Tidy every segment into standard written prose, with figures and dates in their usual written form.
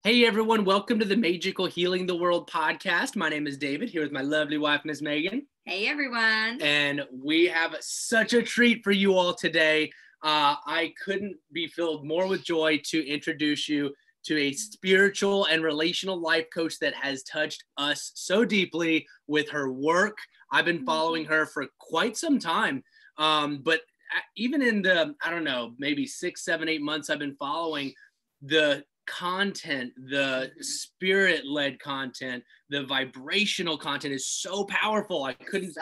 Hey everyone, welcome to the Magical Healing the World podcast. My name is David, here with my lovely wife, Miss Megan. Hey everyone. And we have such a treat for you all today. I couldn't be filled more with joy to introduce you to a spiritual and relational life coach that has touched us so deeply with her work. I've been following her for quite some time, but even in the, I don't know, maybe 6, 7, 8 months I've been following the content, the spirit-led content, the vibrational content is so powerful. I could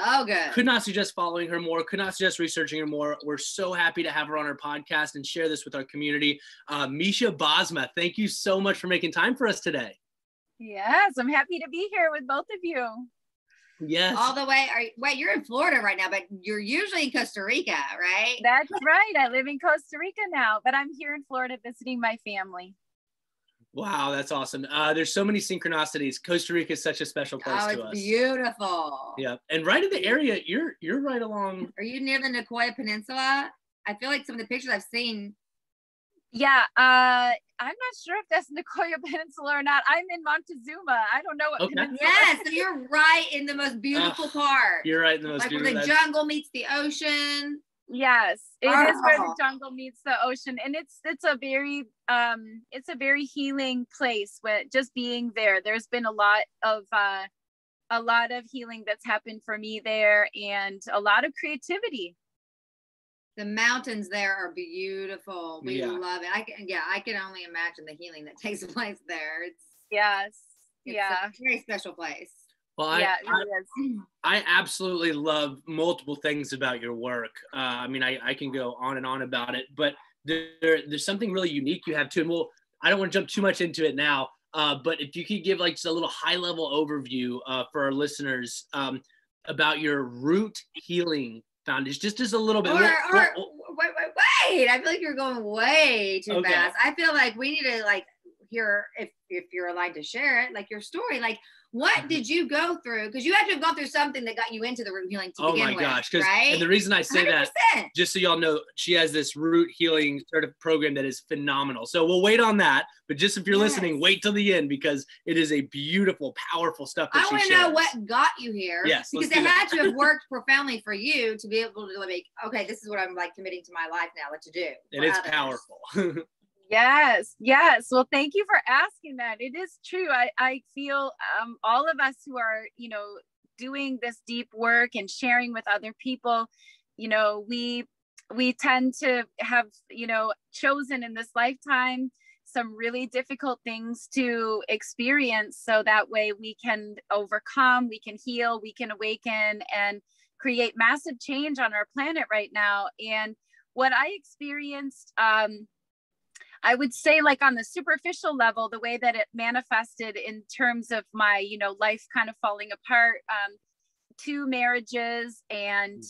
not suggest following her more, could not suggest researching her more. We're so happy to have her on our podcast and share this with our community. Meisha Bosma, thank you so much for making time for us today. Yes, I'm happy to be here with both of you. Yes. All the way. Wait, you're in Florida right now, but you're usually in Costa Rica, right? That's right. I live in Costa Rica now, but I'm here in Florida visiting my family. Wow, that's awesome. There's so many synchronicities. Costa Rica is such a special place to us. Oh, it's beautiful. Yeah, and right in the area, you're right along. Are you near the Nicoya Peninsula? I feel like some of the pictures I've seen. Yeah, I'm not sure if that's Nicoya Peninsula or not. I'm in Montezuma. I don't know what peninsula. Yes, so you're right in the most beautiful part. You're right in the most beautiful. Where the jungle meets the ocean. Yes, it is where the jungle meets the ocean, and it's a very healing place. With just being there, there's been a lot of healing that's happened for me there, and a lot of creativity. The mountains there are beautiful. We love it. I can only imagine the healing that takes place there. It's a very special place. Well, I absolutely love multiple things about your work. I can go on and on about it, but there's something really unique you have too. And I don't want to jump too much into it now, but if you could give like just a little high level overview for our listeners about your Root Healing Foundation, just a little bit. Wait! I feel like you're going way too fast. I feel like we need to hear if you're allowed to share it, like your story, like what did you go through? Because you had to have gone through something that got you into the root healing to begin with. Oh my gosh! Right? And the reason I say 100%. That, just so y'all know, she has this root healing sort of program that is phenomenal. So we'll wait on that. But just if you're listening, wait till the end because it is a beautiful, powerful stuff that I want to know what got you here. Yes, because it had to have worked profoundly for you to be able to like, okay, this is what I'm like committing to my life now, what to do. And it's powerful. Yes. Well, thank you for asking that. It is true. I feel all of us who are, doing this deep work and sharing with other people, we tend to have, chosen in this lifetime some really difficult things to experience. So that way we can overcome, we can heal, we can awaken and create massive change on our planet right now. And what I experienced, I would say like on the superficial level, the way that it manifested in terms of my, life kind of falling apart, 2 marriages and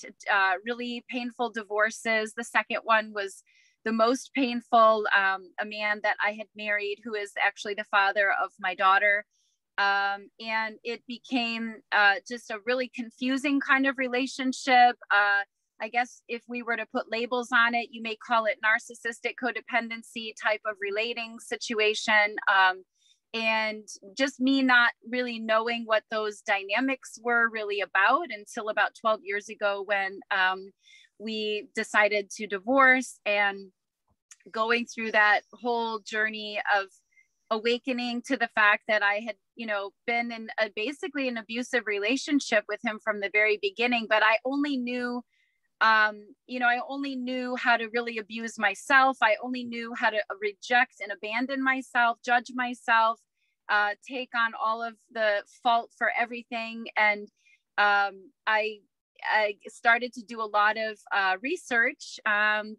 really painful divorces. The second one was the most painful, a man that I had married who is actually the father of my daughter. And it became just a really confusing kind of relationship. I guess if we were to put labels on it, you may call it narcissistic codependency type of relating situation. And just me not really knowing what those dynamics were really about until about 12 years ago when we decided to divorce, and going through that whole journey of awakening to the fact that I had, been in basically an abusive relationship with him from the very beginning, but I only knew I only knew how to really abuse myself. I only knew how to reject and abandon myself, judge myself, take on all of the fault for everything. And I started to do a lot of research,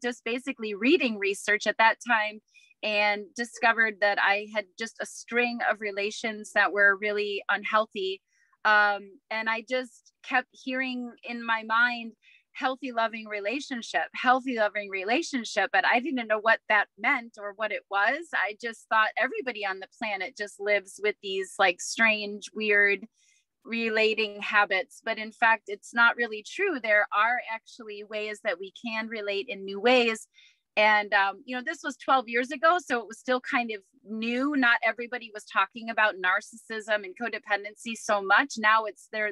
just basically reading research at that time, and discovered that I had just a string of relations that were really unhealthy. And I just kept hearing in my mind, healthy, loving relationship. But I didn't know what that meant or what it was. I just thought everybody on the planet just lives with these like strange, weird relating habits. But in fact, it's not really true. There are actually ways that we can relate in new ways. And, this was 12 years ago, so it was still kind of new. Not everybody was talking about narcissism and codependency so much. Now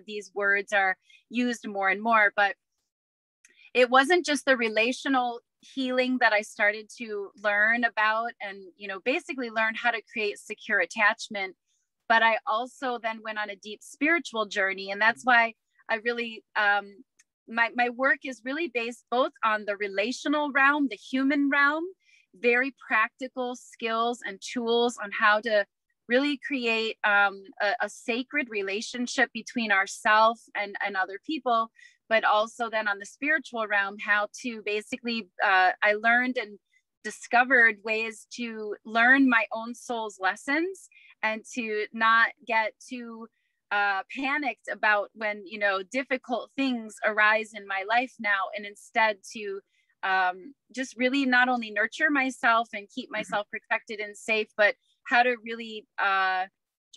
these words are used more and more, but it wasn't just the relational healing that I started to learn about and, basically learn how to create secure attachment. But I also then went on a deep spiritual journey. And that's why I really, my work is really based both on the relational realm, the human realm, very practical skills and tools on how to really create a sacred relationship between ourselves and other people, but also then on the spiritual realm, how to basically, I learned and discovered ways to learn my own soul's lessons and to not get too panicked about when, difficult things arise in my life now, and instead to just really not only nurture myself and keep myself protected and safe, but how to really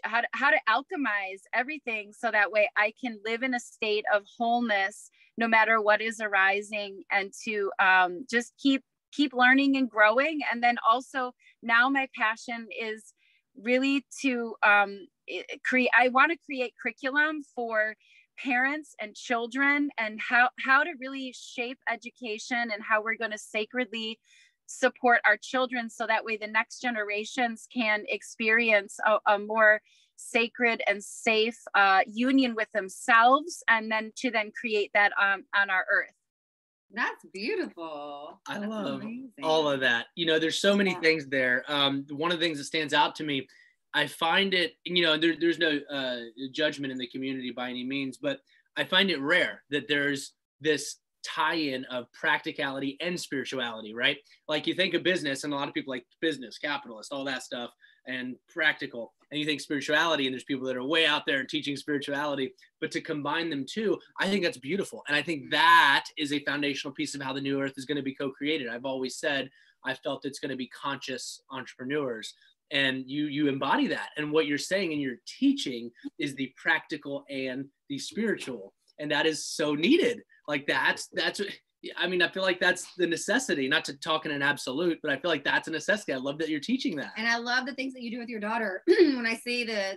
how to alchemize everything so that way I can live in a state of wholeness no matter what is arising, and to just keep learning and growing. And then also now my passion is really to I want to create curriculum for parents and children, and how to really shape education and how we're going to sacredly support our children so that way the next generations can experience a more sacred and safe union with themselves, and then to create that on our earth. That's beautiful. I love all of that. There's so many things there. One of the things that stands out to me, I find it, there's no judgment in the community by any means, but I find it rare that there's this tie-in of practicality and spirituality, right? Like you think of business, and a lot of people like business, capitalist, all that stuff, and practical. And you think spirituality, and there's people that are way out there teaching spirituality, but to combine them too, I think that's beautiful. And I think that is a foundational piece of how the new earth is going to be co-created. I've always said, I felt it's going to be conscious entrepreneurs. And you embody that. And what you're saying and you're teaching is the practical and the spiritual. And that is so needed. Like that's I feel like that's the necessity, not to talk in an absolute, but I feel like that's a necessity. I love that you're teaching that. And I love the things that you do with your daughter. When I see the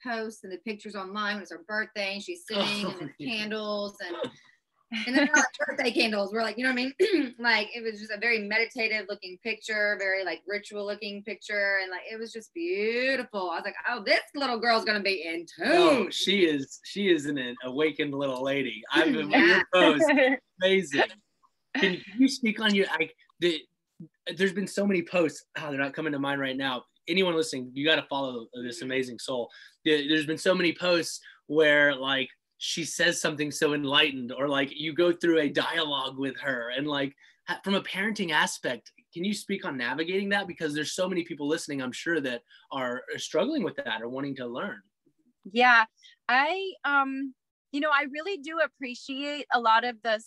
posts and the pictures online, when it's her birthday and she's sitting and the candles and they're not like birthday candles. We're like, you know what I mean? Like it was just a very meditative looking picture, very like ritual looking picture. And like, it was just beautiful. I was like, oh, this little girl's going to be in tune. Oh, she is an awakened little lady. I've been your post. Amazing. Can you speak on there's been so many posts. Oh, they're not coming to mind right now. Anyone listening, you got to follow this amazing soul. There's been so many posts where like, she says something so enlightened, or like you go through a dialogue with her, and like from a parenting aspect, can you speak on navigating that? Because there's so many people listening, I'm sure, that are struggling with that or wanting to learn. Yeah, I really do appreciate a lot of the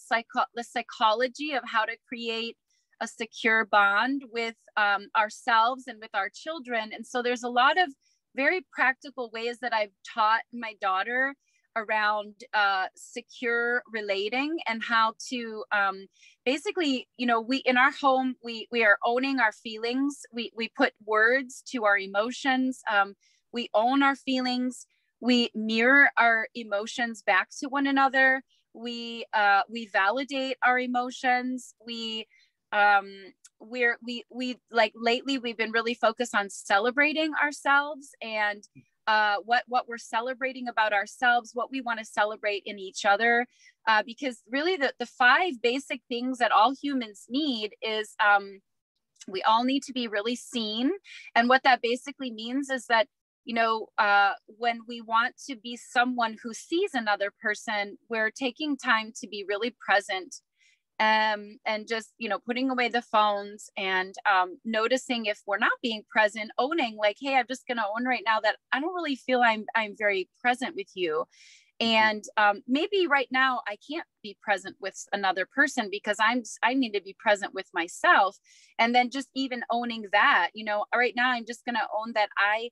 psychology of how to create a secure bond with ourselves and with our children. And so there's a lot of very practical ways that I've taught my daughter around secure relating, and how to basically, we in our home, we are owning our feelings. We put words to our emotions. We own our feelings. We mirror our emotions back to one another. We validate our emotions. We like lately we've been really focused on celebrating ourselves, and what we're celebrating about ourselves, what we want to celebrate in each other, because really the 5 basic things that all humans need is we all need to be really seen. And what that basically means is that, when we want to be someone who sees another person, we're taking time to be really present, and just, putting away the phones, and noticing if we're not being present, owning like, hey, I'm just going to own right now that I don't really feel I'm very present with you. And maybe right now I can't be present with another person because I need to be present with myself. And then just even owning that, right now I'm just going to own that I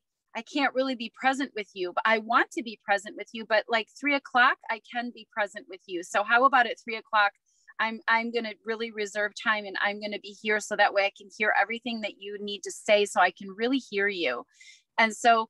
can't really be present with you, but I want to be present with you. But like 3 o'clock, I can be present with you. So how about at 3 o'clock, I'm going to really reserve time, and I'm going to be here so that way I can hear everything that you need to say, so I can really hear you. And so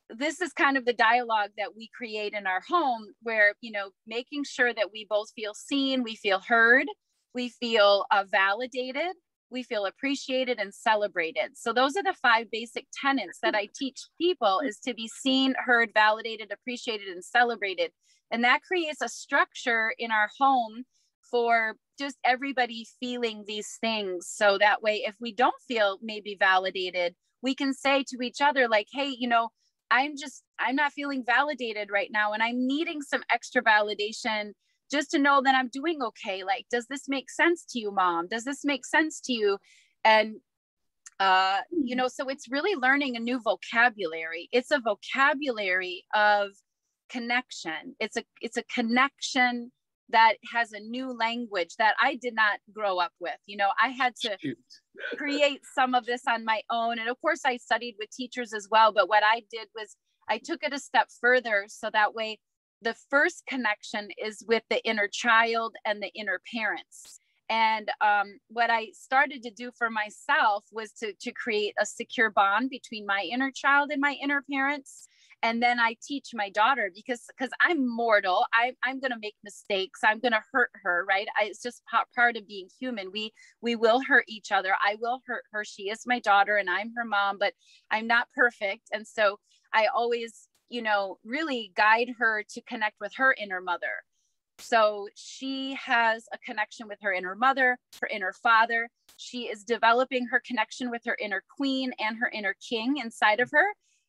this is kind of the dialogue that we create in our home, where, you know, making sure that we both feel seen, we feel heard, we feel validated, we feel appreciated and celebrated. So those are the 5 basic tenets that I teach people, is to be seen, heard, validated, appreciated, and celebrated. And that creates a structure in our home for just everybody feeling these things. So that way, if we don't feel maybe validated, we can say to each other, like, hey, you know, I'm not feeling validated right now, and I'm needing some extra validation just to know that I'm doing okay. Like, does this make sense to you, Mom? Does this make sense to you? And, you know, so it's really learning a new vocabulary. It's a vocabulary of connection. It's a connection that has a new language that I did not grow up with. You know, I had to create some of this on my own. And of course I studied with teachers as well. But what I did was I took it a step further. So that way, the first connection is with the inner child and the inner parents. And what I started to do for myself was to create a secure bond between my inner child and my inner parents. And then I teach my daughter, because I'm mortal. I'm going to make mistakes. I'm going to hurt her, right? It's just part of being human. We will hurt each other. I will hurt her. She is my daughter and I'm her mom, but I'm not perfect. And so I always, you know, really guide her to connect with her inner mother. So she has a connection with her inner mother, her inner father. She is developing her connection with her inner queen and her inner king inside of her,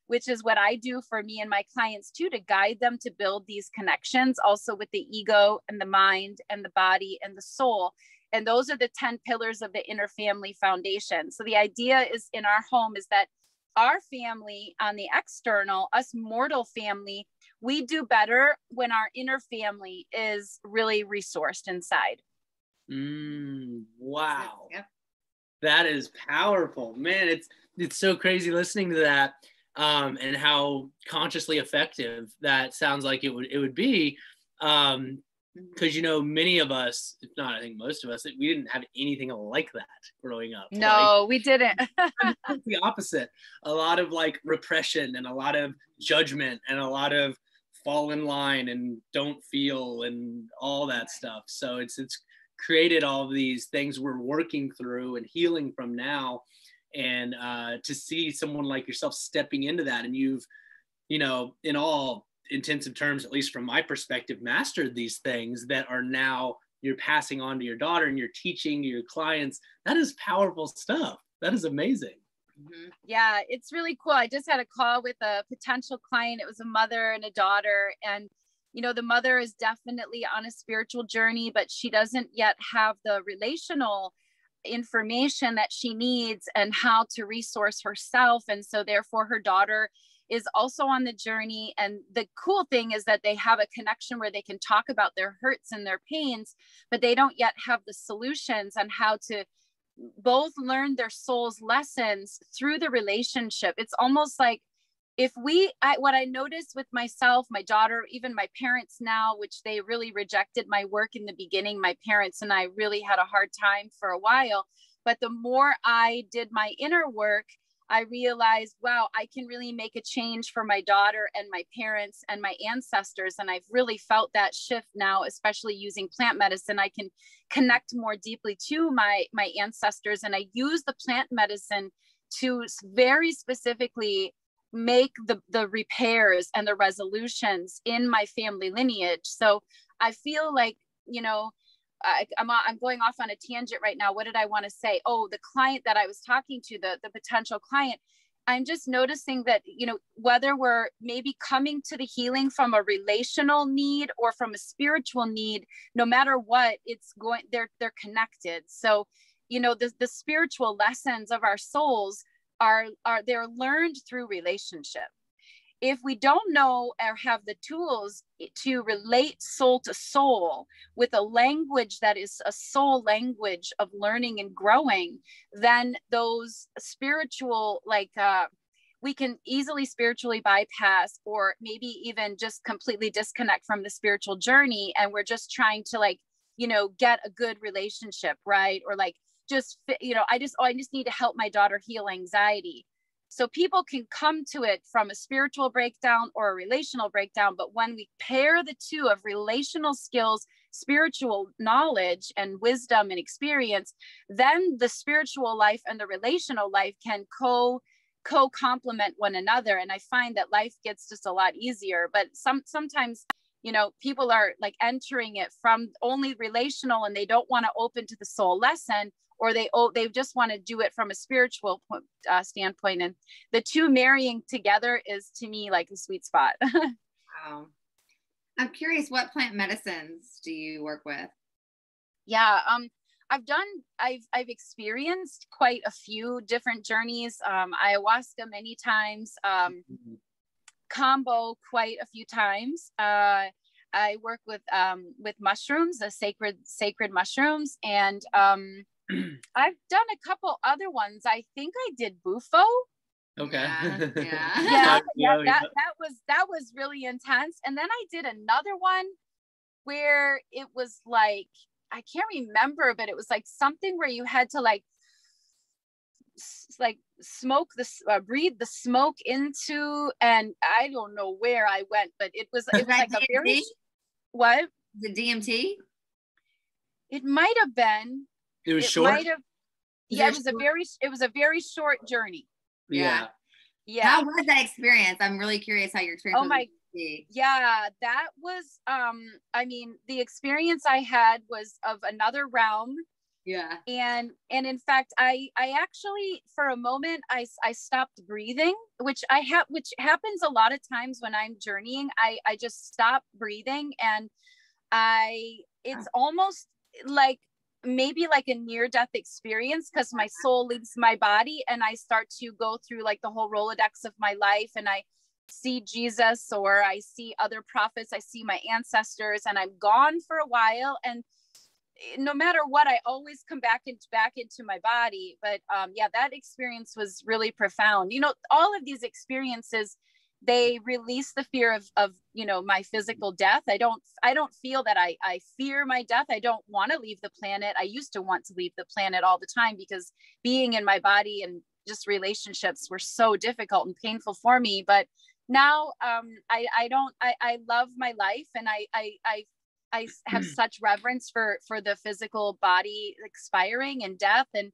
which is what I do for me and my clients too, to guide them to build these connections also with the ego and the mind and the body and the soul. And those are the 10 pillars of the inner family foundation. So the idea is in our home is that our family on the external, us mortal family, we do better when our inner family is really resourced inside. Wow. Yep. That is powerful, man. It's so crazy listening to that, and how consciously effective that sounds like it would be. Because, you know, many of us, if not, I think most of us, we didn't have anything like that growing up. No, we didn't. The opposite. A lot of like repression and a lot of judgment and a lot of fall in line and don't feel and all that stuff. So it's created all of these things we're working through and healing from now. And to see someone like yourself stepping into that, and you've, you know, in all intensive terms, at least from my perspective, mastered these things that are now you're passing on to your daughter and you're teaching your clients. That is powerful stuff. That is amazing. Yeah, it's really cool. I just had a call with a potential client. It was a mother and a daughter. And, you know, the mother is definitely on a spiritual journey, but she doesn't yet have the relational information that she needs and how to resource herself. And so therefore her daughter is also on the journey. And the cool thing is that they have a connection where they can talk about their hurts and their pains, but they don't yet have the solutions on how to both learn their soul's lessons through the relationship. It's almost like what I noticed with myself, my daughter, even my parents now, which they really rejected my work in the beginning, my parents and I really had a hard time for a while. But the more I did my inner work, I realized, wow, I can really make a change for my daughter and my parents and my ancestors. And I've really felt that shift now, especially using plant medicine. I can connect more deeply to my ancestors. And I use the plant medicine to very specifically make the repairs and the resolutions in my family lineage. So I feel like, you know, I'm going off on a tangent right now. What did I want to say? Oh, the client that I was talking to, the potential client, I'm just noticing that, you know, whether we're maybe coming to the healing from a relational need or from a spiritual need, no matter what, they're connected. So, you know, the spiritual lessons of our souls they're learned through relationship. If we don't know or have the tools to relate soul to soul with a language that is a soul language of learning and growing, then those spiritual, we can easily spiritually bypass or maybe even just completely disconnect from the spiritual journey. And we're just trying to get a good relationship, right? Or like just, I just need to help my daughter heal anxiety. So people can come to it from a spiritual breakdown or a relational breakdown. But when we pair the two of relational skills, spiritual knowledge and wisdom and experience, then the spiritual life and the relational life can co-complement one another. And I find that life gets just a lot easier. But sometimes, people are like entering it from only relational and they don't want to open to the soul lesson, or they just want to do it from a spiritual standpoint. And the two marrying together is, to me, like a sweet spot. Wow. I'm curious, what plant medicines do you work with? Yeah, I've experienced quite a few different journeys. Ayahuasca many times, combo quite a few times. I work with mushrooms, the sacred mushrooms, and I've done a couple other ones. I think I did Bufo. Okay. Yeah. That was really intense. And then I did another one where it was like, I can't remember, but it was like something where you had to like smoke breathe the smoke into, and I don't know where I went, but it was like DMT? A very what? The DMT? It might have been. It was short. It was a very short journey. Yeah. How was that experience? I'm really curious how your experience was. Yeah, that was the experience I had was of another realm. Yeah. And in fact, I actually, for a moment, I stopped breathing, which happens a lot of times when I'm journeying. I just stop breathing, and it's almost like maybe like a near-death experience, because my soul leaves my body and I start to go through like the whole Rolodex of my life, and I see Jesus, or I see other prophets, I see my ancestors, and I'm gone for a while. And no matter what, I always come back into my body. But that experience was really profound. All of these experiences, they release the fear of my physical death. I don't feel that I fear my death. I don't want to leave the planet. I used to want to leave the planet all the time, because being in my body and just relationships were so difficult and painful for me. But now I love my life, and I have such reverence for the physical body expiring and death, and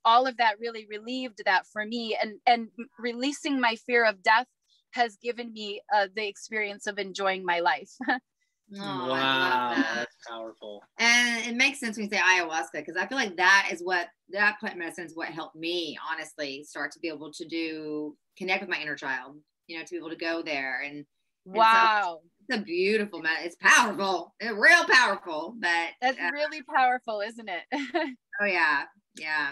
all of that really relieved that for me, and releasing my fear of death has given me the experience of enjoying my life. Wow, that's powerful. And it makes sense when you say ayahuasca, because I feel like that plant medicine is what helped me, honestly, start to be able to connect with my inner child, to be able to go there. And wow. So it's a beautiful man. It's powerful. It's real powerful, but that's really powerful, isn't it? Oh yeah. Yeah.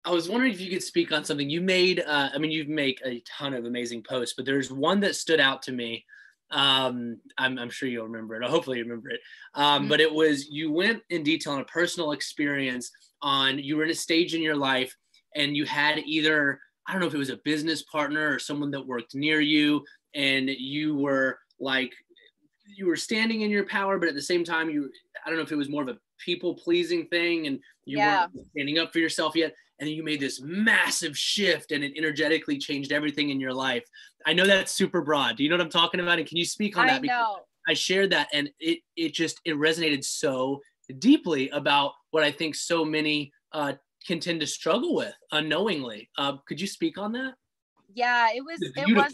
I was wondering if you could speak on something you made. You make a ton of amazing posts, but there's one that stood out to me. I'm sure you'll remember it. Hopefully you remember it. But it was, you went in detail on a personal experience you were in a stage in your life, and you had either, I don't know if it was a business partner or someone that worked near you, and you were standing in your power, but at the same time, I don't know if it was more of a people pleasing thing, and you weren't standing up for yourself yet. And then you made this massive shift, and it energetically changed everything in your life. I know that's super broad. Do you know what I'm talking about? And can you speak on that? I know. I shared that, and it resonated so deeply about what I think so many can tend to struggle with unknowingly. Could you speak on that? Yeah, it was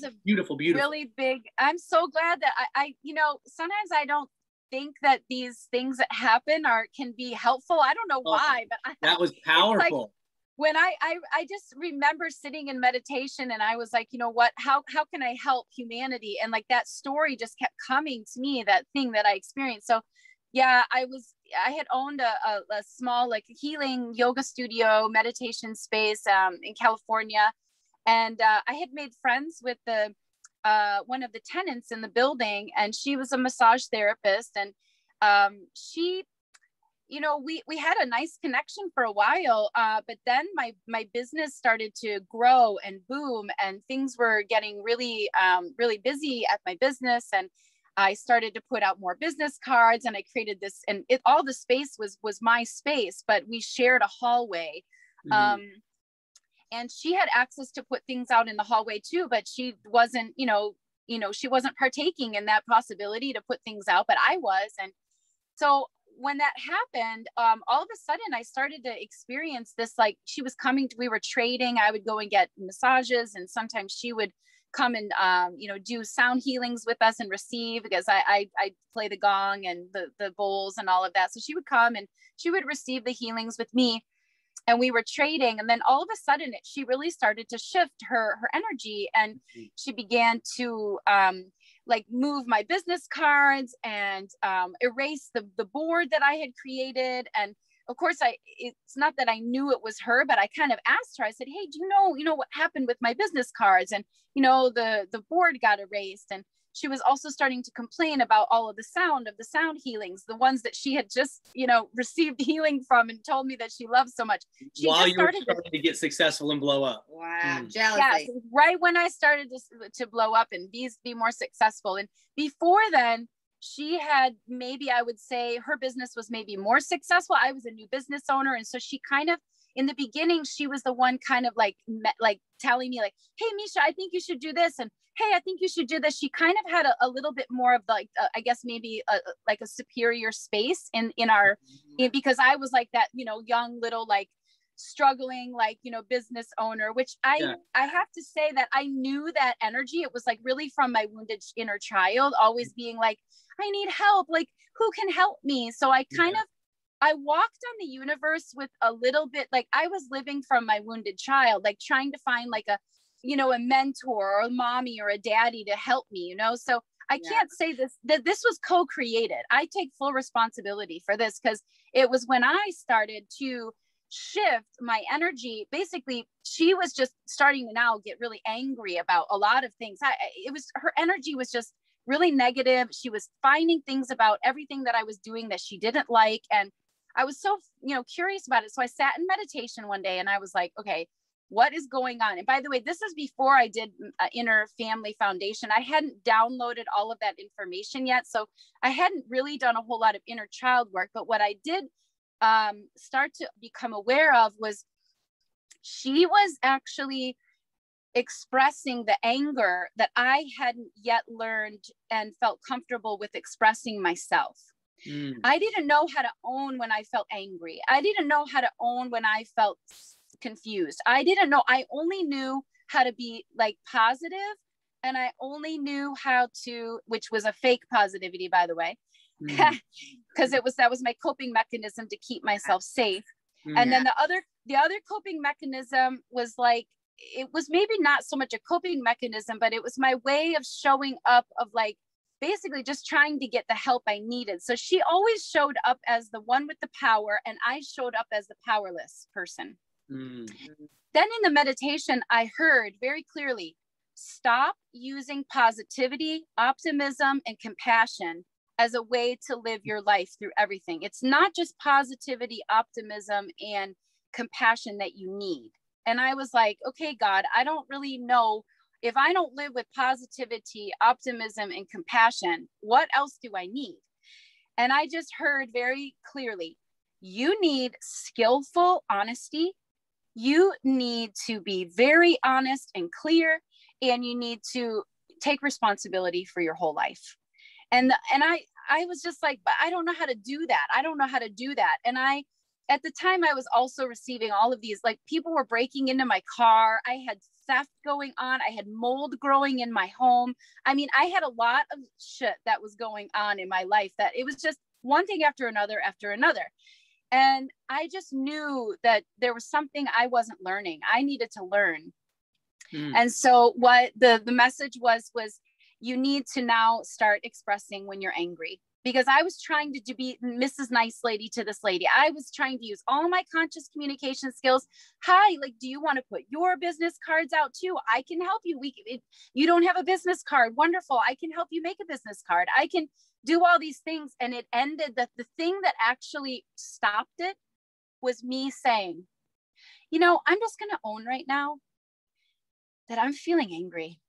a beautiful, really big. I'm so glad that I sometimes I don't think that these things that happen can be helpful. I don't know why, but that was powerful. When I just remember sitting in meditation, and I was like, what, how can I help humanity? And like that story just kept coming to me, that thing that I experienced. So yeah, I had owned a small like healing yoga studio, meditation space in California. And I had made friends with one of the tenants in the building, and she was a massage therapist, and she, we had a nice connection for a while, but then my business started to grow and boom, and things were getting really, really busy at my business. And I started to put out more business cards, and I created this, and all the space was my space, but we shared a hallway. Mm-hmm. And she had access to put things out in the hallway too, but she wasn't, she wasn't partaking in that possibility to put things out, but I was. And so when that happened, all of a sudden I started to experience this, like she was coming, we were trading, I would go and get massages, and sometimes she would come and, do sound healings with us and receive, because I play the gong and the bowls and all of that. So she would come and she would receive the healings with me, and we were trading. And then all of a sudden she really started to shift her energy, and she began to, like move my business cards and erase the board that I had created. And of course, it's not that I knew it was her, but I kind of asked her, I said, hey, do you know what happened with my business cards? And, the board got erased. And she was also starting to complain about all of the sound healings, the ones that she had just, received healing from and told me that she loves so much. While you were starting to get successful and blow up. Wow. Jealousy. Yes, right when I started to blow up and be more successful. And before then, she had, maybe I would say her business was maybe more successful. I was a new business owner. And so she kind of, in the beginning, she was the one kind of like telling me like, hey, Meisha, I think you should do this. And hey, I think you should do this. She kind of had a little bit more of like, I guess maybe like a superior space in our, because I was like that, young little, like struggling, like, business owner, which I have to say that I knew that energy. It was like really from my wounded inner child, always being like, I need help. Like, who can help me? So I kind of, I walked on the universe with a little bit, like I was living from my wounded child, like trying to find like a mentor or a mommy or a daddy to help me, so I can't say that this was co-created. I take full responsibility for this, because it was when I started to shift my energy. Basically, she was just starting to now get really angry about a lot of things. Her energy was just really negative. She was finding things about everything that I was doing that she didn't like. And I was so, curious about it. So I sat in meditation one day and I was like, okay, what is going on? And by the way, this is before I did Inner Family Foundation. I hadn't downloaded all of that information yet. So I hadn't really done a whole lot of inner child work. But what I did start to become aware of was she was actually expressing the anger that I hadn't yet learned and felt comfortable with expressing myself. I didn't know how to own when I felt angry. I didn't know how to own when I felt confused. I didn't know. I only knew how to be like positive, and I only knew how to, which was a fake positivity, by the way, because that was my coping mechanism to keep myself safe. And then the other coping mechanism was like, it was maybe not so much a coping mechanism, but it was my way of showing up, of like basically just trying to get the help I needed. So she always showed up as the one with the power, and I showed up as the powerless person. Then in the meditation, I heard very clearly, stop using positivity, optimism, and compassion as a way to live your life through everything. It's not just positivity, optimism, and compassion that you need. And I was like, okay, God, I don't really know. If I don't live with positivity, optimism, and compassion, what else do I need? And I just heard very clearly, you need skillful honesty. You need to be very honest and clear, and you need to take responsibility for your whole life. And I was just like, but I don't know how to do that. I don't know how to do that. And at the time, I was also receiving all of these, like people were breaking into my car. I had theft going on. I had mold growing in my home. I mean, I had a lot of shit that was going on in my life, that it was just one thing after another after another. And I just knew that there was something I wasn't learning. I needed to learn. And so what the message was you need to now start expressing when you're angry. Because I was trying to be Mrs. Nice Lady to this lady. I was trying to use all my conscious communication skills. Hi, like, do you want to put your business cards out too? I can help you. You don't have a business card. Wonderful. I can help you make a business card. I can do all these things. And it ended that the thing that actually stopped it was me saying, I'm just going to own right now that I'm feeling angry.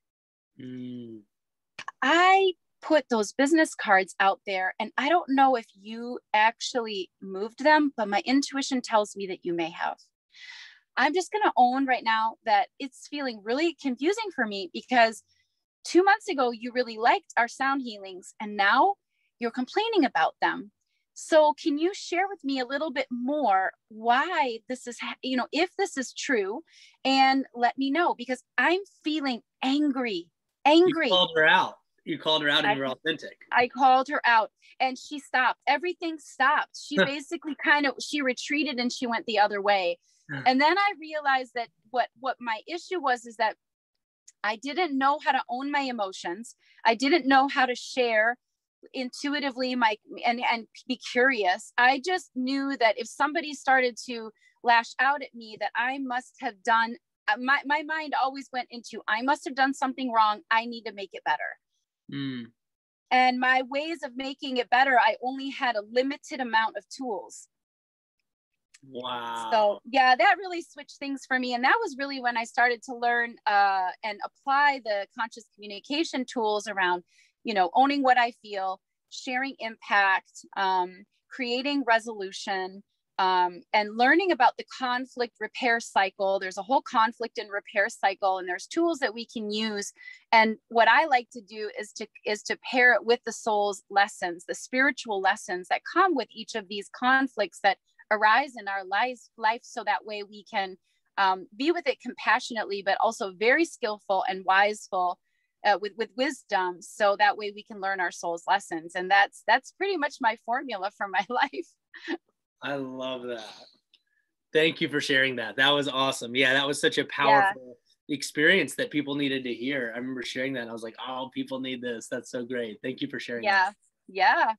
I put those business cards out there. And I don't know if you actually moved them, but my intuition tells me that you may have. I'm just going to own right now that it's feeling really confusing for me, because 2 months ago, you really liked our sound healings, and now you're complaining about them. So can you share with me a little bit more why this is, if this is true, and let me know, because I'm feeling angry. You called her out. You called her out and you were authentic. I called her out and she stopped. Everything stopped. She basically she retreated and she went the other way. And then I realized that what my issue was is that I didn't know how to own my emotions. I didn't know how to share intuitively and be curious. I just knew that if somebody started to lash out at me, that I must have done, my mind always went into, I must have done something wrong. I need to make it better. And my ways of making it better, I only had a limited amount of tools. Wow. So yeah, that really switched things for me. And that was really when I started to learn and apply the conscious communication tools around, owning what I feel, sharing impact, creating resolution, and learning about the conflict repair cycle. There's a whole conflict and repair cycle, and there's tools that we can use. And what I like to do is to pair it with the soul's lessons, the spiritual lessons that come with each of these conflicts that arise in our life, so that way we can be with it compassionately, but also very skillful and wiseful with wisdom, so that way we can learn our soul's lessons. And that's pretty much my formula for my life. I love that. Thank you for sharing that. That was awesome. Yeah, that was such a powerful experience that people needed to hear. I remember sharing that and I was like, oh, people need this. That's so great. Thank you for sharing that. Yeah.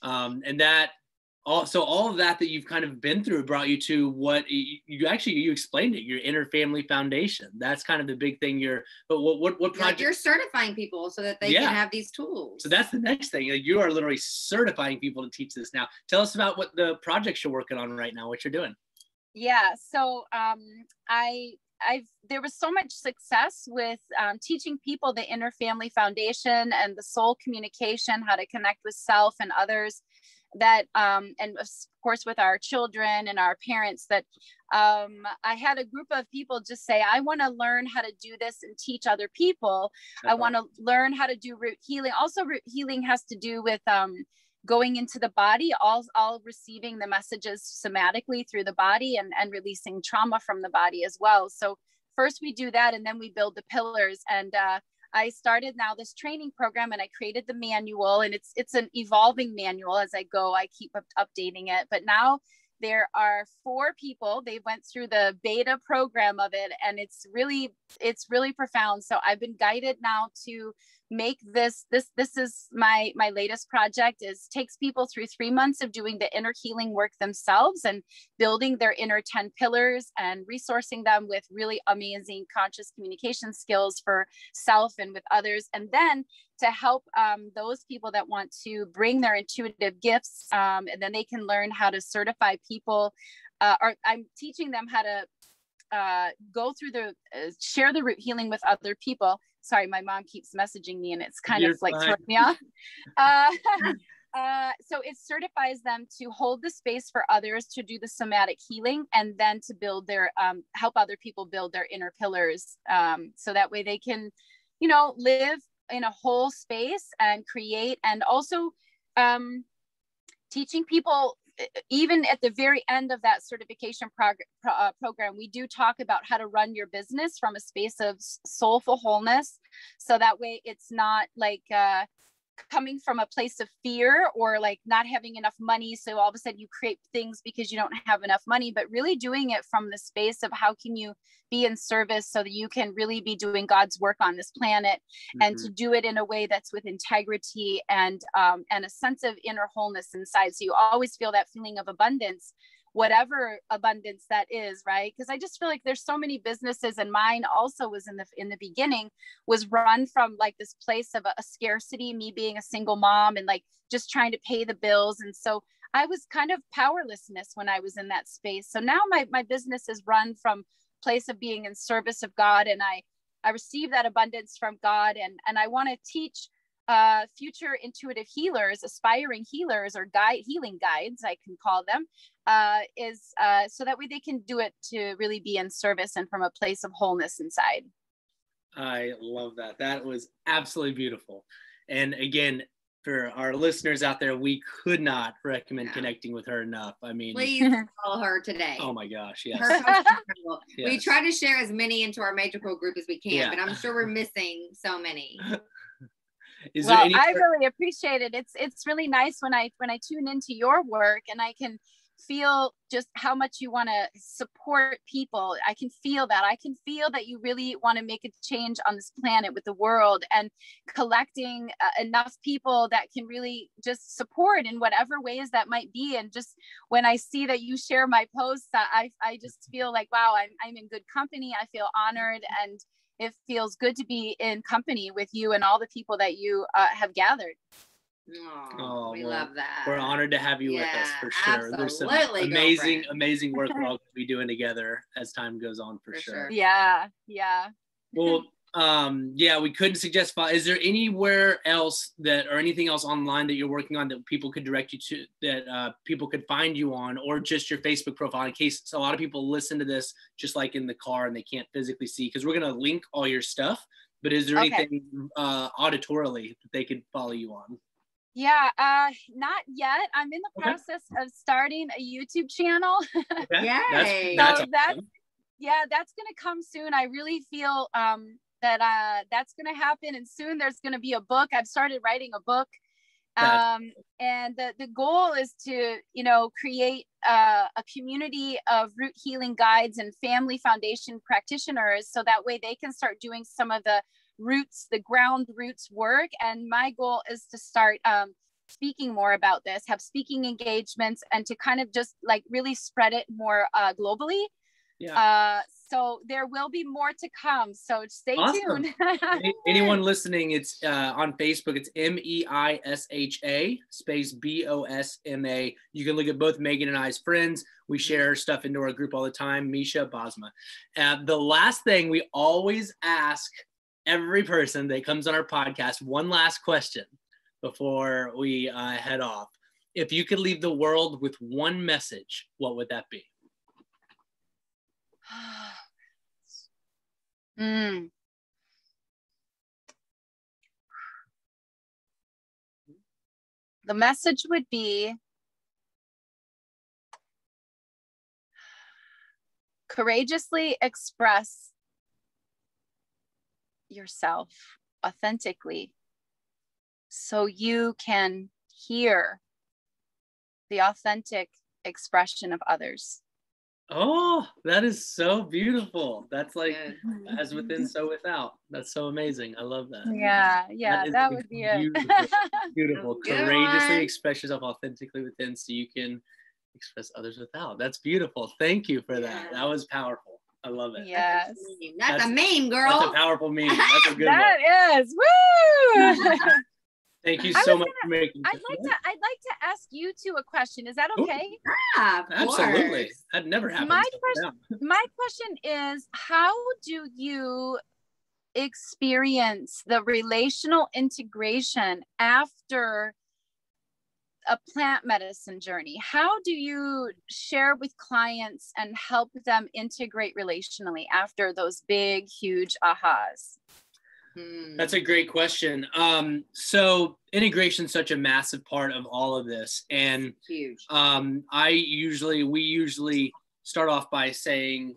And that all of that you've kind of been through brought you to what you explained it, your inner family foundation. That's kind of the big thing. But what project? You're certifying people so that they can have these tools. So that's the next thing. You are literally certifying people to teach this now. Tell us about what the projects you're working on right now, what you're doing. Yeah. So there was so much success with teaching people the inner family foundation and the soul communication, how to connect with self and others, that and of course with our children and our parents, that I had a group of people just say, I want to learn how to do this and teach other people. I want to learn how to do root healing. Also, root healing has to do with going into the body, all receiving the messages somatically through the body, and releasing trauma from the body as well. So first we do that, and then we build the pillars. And I started now this training program, and I created the manual, and it's an evolving manual as I go. I keep updating it, but now there are 4 people. They went through the beta program of it, and it's really profound. So I've been guided now to make this is my latest project. Takes people through 3 months of doing the inner healing work themselves and building their inner 10 pillars and resourcing them with really amazing conscious communication skills for self and with others. And then to help those people that want to bring their intuitive gifts, and then they can learn how to certify people, or I'm teaching them how to go through share the root healing with other people. Sorry, my mom keeps messaging me and it's kind of like throwing me off. So it certifies them to hold the space for others to do the somatic healing, and then to build their, help other people build their inner pillars. So that way they can, live in a whole space and create, and also teaching people. Even at the very end of that certification program, we do talk about how to run your business from a space of soulful wholeness. So that way it's not like coming from a place of fear or like not having enough money. So all of a sudden you create things because you don't have enough money, but really doing it from the space of how can you be in service so that you can really be doing God's work on this planet, and to do it in a way that's with integrity and a sense of inner wholeness inside. So you always feel that feeling of abundance, whatever abundance that is, right? Because I just feel like there's so many businesses, and mine also was in the beginning was run from like this place of a scarcity, me being a single mom and like just trying to pay the bills. And so I was kind of powerlessness when I was in that space. So now my business is run from place of being in service of God, and I receive that abundance from God, and I want to teach future intuitive healers, aspiring healers, or healing guides, I can call them, so that way they can do it to really be in service and from a place of wholeness inside. I love that. That was absolutely beautiful. And again, for our listeners out there, we could not recommend connecting with her enough. I mean, please follow her today. Oh my gosh, yes. Her post is incredible. Yes. We try to share as many into our Major Pro group as we can, but I'm sure we're missing so many. I really appreciate it. It's really nice when I tune into your work and I can feel just how much you want to support people. I can feel that. I can feel that you really want to make a change on this planet with the world, and collecting enough people that can really just support in whatever ways that might be. And just when I see that you share my posts, I just feel like, wow, I'm in good company. I feel honored, and it feels good to be in company with you and all the people that you have gathered. Oh, we love that. We're honored to have you with us, for sure. There's some amazing work we're all going to be doing together as time goes on, for sure. Yeah. Well, we couldn't suggest. Is there anywhere else or anything else online that you're working on that people could direct you to, that people could find you on, or just your Facebook profile, in case a lot of people listen to this just like in the car and they can't physically see? Because we're going to link all your stuff, but is there anything auditorily that they could follow you on? Yeah, not yet. I'm in the process of starting a YouTube channel. Yay! That's going to come soon. I really feel that that's going to happen, and soon there's going to be a book. I've started writing a book, and the goal is to create a community of root healing guides and family foundation practitioners, so that way they can start doing some of the ground roots work. And my goal is to start speaking more about this, have speaking engagements, and to kind of just like really spread it more globally. So there will be more to come, so stay tuned. Anyone listening, it's on Facebook, it's Meisha space Bosma. You can look at both Megan and I's friends. We share stuff into our group all the time. Meisha Bosma. The last thing we always ask every person that comes on our podcast, one last question before we head off. If you could leave the world with one message, what would that be? The message would be courageously express yourself authentically, so you can hear the authentic expression of others. Oh, that is so beautiful. That's like as within, so without. That's so amazing. I love that. Yeah, that would be it. Beautiful. Courageously express yourself authentically within, so you can express others without. That's beautiful. Thank you for that. That was powerful. I love it. Yes. That's a meme, girl. That's a powerful meme. That's a good one. That is. Woo! Thank you so much for making I'd like to ask you two a question. Is that okay? Yeah, absolutely. That never happened. My question is, how do you experience the relational integration after a plant medicine journey? How do you share with clients and help them integrate relationally after those big, huge ahas? That's a great question. So integration is such a massive part of all of this. And huge. We usually start off by saying,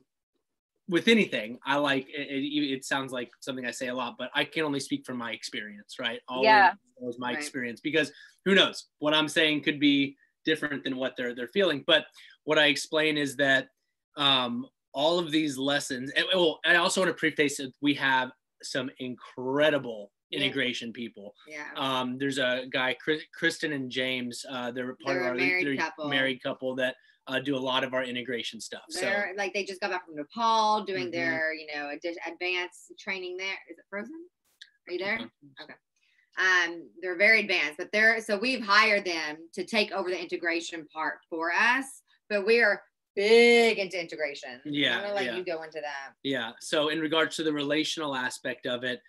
with anything, I like it sounds like something I say a lot, but I can only speak from my experience, right? Always was my experience, because who knows, what I'm saying could be different than what they're feeling. But what I explain is that all of these lessons, and I also want to preface it, we have some incredible integration people. There's a guy, Kristen and James, they're part of our married couple that do a lot of our integration stuff. They're like, they just got back from Nepal doing their advanced training there. Is it Frozen? Are you there? Okay. They're very advanced, but so we've hired them to take over the integration part for us, but we are big into integration. I'm gonna let you go into that. So in regards to the relational aspect of it,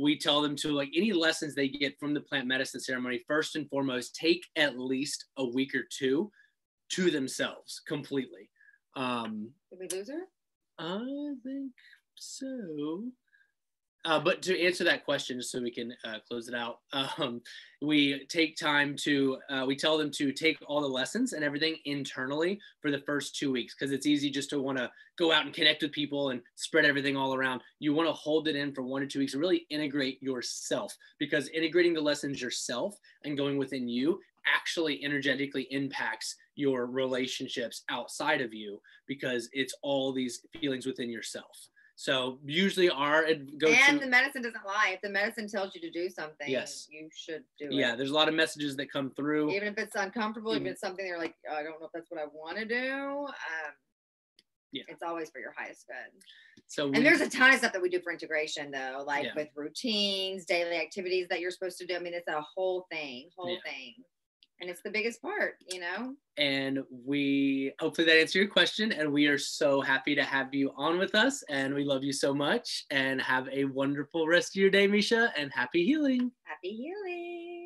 we tell them to, like, any lessons they get from the plant medicine ceremony, first and foremost, take at least a week or two to themselves completely. Did we lose her? I think so. But to answer that question, just so we can close it out, we take time to, we tell them to take all the lessons and everything internally for the first 2 weeks, because it's easy just to want to go out and connect with people and spread everything all around. You want to hold it in for 1 or 2 weeks and really integrate yourself, because integrating the lessons yourself and going within you actually energetically impacts your relationships outside of you, because it's all these feelings within yourself. So usually the medicine doesn't lie. If the medicine tells you to do something, yes, you should do it. Yeah, there's a lot of messages that come through. Even if it's uncomfortable, even if it's something you're like, oh, I don't know if that's what I want to do. It's always for your highest good. And there's a ton of stuff that we do for integration, though, like with routines, daily activities that you're supposed to do. I mean, it's a whole thing. And it's the biggest part, you know? And hopefully that answered your question. And we are so happy to have you on with us. And we love you so much. And have a wonderful rest of your day, Meisha. And happy healing. Happy healing.